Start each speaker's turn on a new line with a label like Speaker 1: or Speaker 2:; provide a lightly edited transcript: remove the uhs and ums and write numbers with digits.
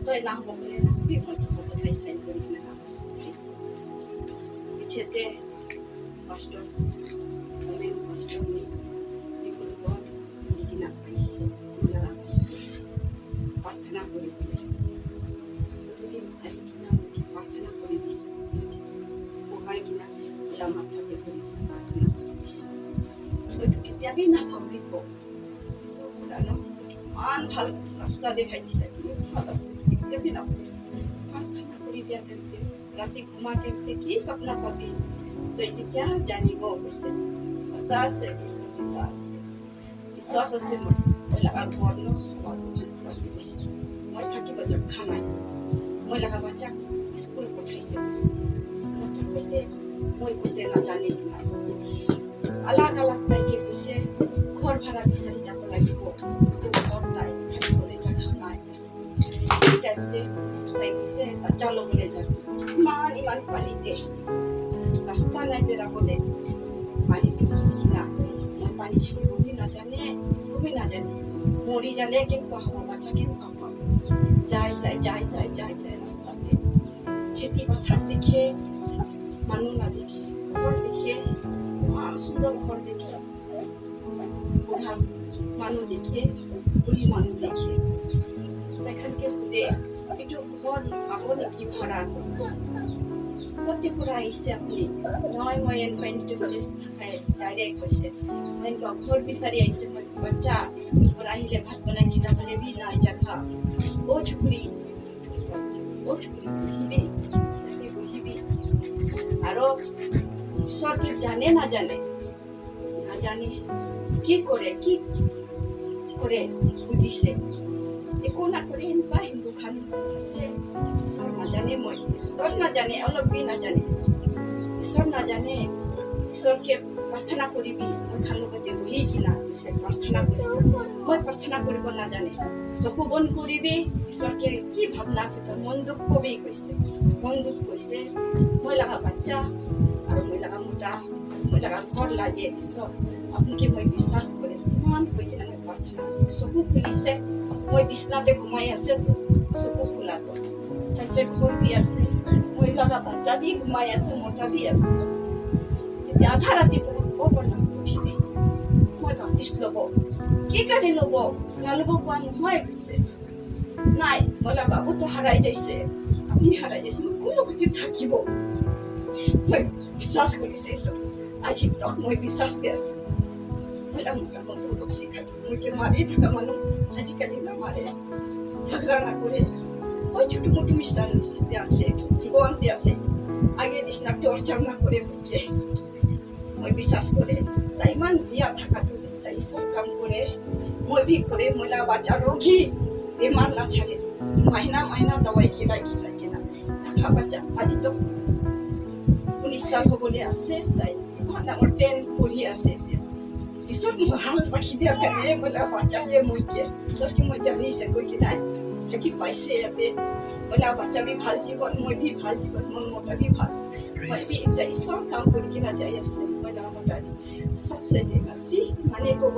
Speaker 1: তই নাম বলে নামবি মই তোক কথাই চাই কৰি কিনে নাম চাইছে পিছতে পাস্টৰ মেন পাস্টৰ নি কৰিব যিকিনা পাইছে প্ৰাৰ্থনা কৰি দুদিন আহি কিনা প্ৰাৰ্থনা কৰি দিছে বহাই কিনা মাথাকে ধৰি প্ৰাৰ্থনা কৰি দিছে হয়তো কেতিয়াবি নাভাবিব ইমান ভাল ৰাস্তা দেখাই দিছে তুমি ভাল আছে কেতিয়াবি নাভাবিব প্ৰাৰ্থনা কৰি দিয়া তেন্তে ৰাতি ঘুমা তেন্তে কি স্বপ্ন পাবি তই তেতিয়া জানিব কৈছে সঁচা আছে বিশ্বাসিতা আছে বিশ্বাস আছে মই লগাৰ বৰ্ণ মই থাকিব জখা নাই মই লগা বাচ্চাক স্কুল পঠাইছে মই গোটেই নাজানি কিনা আছে আলাগ আলাগ তাইকে কৈছে ঘৰ ভাড়া বিচাৰি যাব লাগিব ঘৰ তাই থাকিবলৈ জখা নাই কৈছে তাই কৈছে বাচ্চা ল'বলৈ যাব ইমান পানীতে ৰাস্তা নাই বেৰাবলৈ পানীতে গুচি কিনা মই পানী খেলিবই নাজানে খুবেই নাজানে মৰি জানে কেনেকুৱা হ'ব বাচ্চা কেনেকুৱা হ'ব যায় ৰাস্তাতে খেতি পথাৰ দেখে মানুহ নাদেখে ঘৰ দেখে সুন্দৰ ঘৰ দেখে বুঢ়া মানুহ দেখে বুঢ়ী মানুহ দেখে তেখেতকে সুধে এইটো ঘৰ পাব নেকি ভাড়া ক'তে পৰা আহিছে আপুনি নহয় মই এনভাইনটো থাকাই ডাইৰেক্ট কৈছে মই ঘৰ বিচাৰি আহিছে মই বাচ্চা স্কুল পৰা আহিলে ভাত বনাই খিলাবলৈ বি নাই জাগা অ চুকুৰি বহিবি আৰু ঈশ্বৰকে জানে নাজানে কি কৰে সুধিছে একো নকৰে এনেকুৱা হিন্দু খান আছে ঈশ্বৰ নাজানে অলপ বি নাজানে ঈশ্বৰ নাজানে ঈশ্বৰকে প্ৰাৰ্থনা কৰিবি মই খান লগতে বহি কিনা কৈছে প্ৰাৰ্থনা কৰিছে মই প্ৰাৰ্থনা কৰিব নাজানে চকু বন্ধ কৰিবি ঈশ্বৰকে কি ভাৱনা আছে তোৰ মন দুখ কবি কৈছে মই লগা বাচ্চা আৰু মই লগা মোটা মই লগা ঘৰ লাগে ঈশ্বৰ আপোনাকে মই বিশ্বাস কৰে ইমান কৈ কিনে মই প্ৰাৰ্থনা চকু খুলিছে মই বিছনাতে ঘুমাই আছে চকু খোলাটো চাইছে ঘৰ বি আছে মই লগা বাচ্চা বি ঘুমাই আছে মোটা বি আছে তেতিয়া আধা ৰাতিপুৱা উঠিবি মই বাপ্তিস্ম ল'ব কি কাৰণে ল'ব নল'ব কোৱা নহয় কৈছে নাই বোলা বাবুতো হাৰাই যাইছে আপুনি হাৰাই যাইছে মই কোনো গতি থাকিব মই বিশ্বাস কৰিছে আজি তক মই বিশ্বাসতে আছে মোটা বন্ধু লোক শিখাই মই মাৰি থকা মানুহ আজিকালি নামাৰে ঝগড়া নকৰে ওই ছোট মোটো মিষ্টান আছে জীবনতে আছে আগে নিচিনা টর্চার না করে বুঝে মই বিশ্বাস করে তাই ইমান বিয়া থাকাটো তাই সব কাম করে মই বি করে মহিলা বাচ্চা রোগী বেমার না ছাড়ে মাইনা দবাই খিলাই কিনা দেখা বাচ্চা আজি তো 19 সাল হবলে আছে তাই আমার 10 পড়ি আছে ঈশ্বর ভাল রাখি দিয়া কানে মহিলা বাচ্চা যে মইকে ঈশ্বর কি মই জানি সে কই কিনা আজি পাইছে ইয়াতে মহিলা বাচ্চা বি ভাল জীবন মই বি ভাল জীবন মন মোটা বি ভাল মই ঈশ্বর কাম কৰি কিনা যাই আছে মহিলা মোটা সব চাইতে আসি মানে কব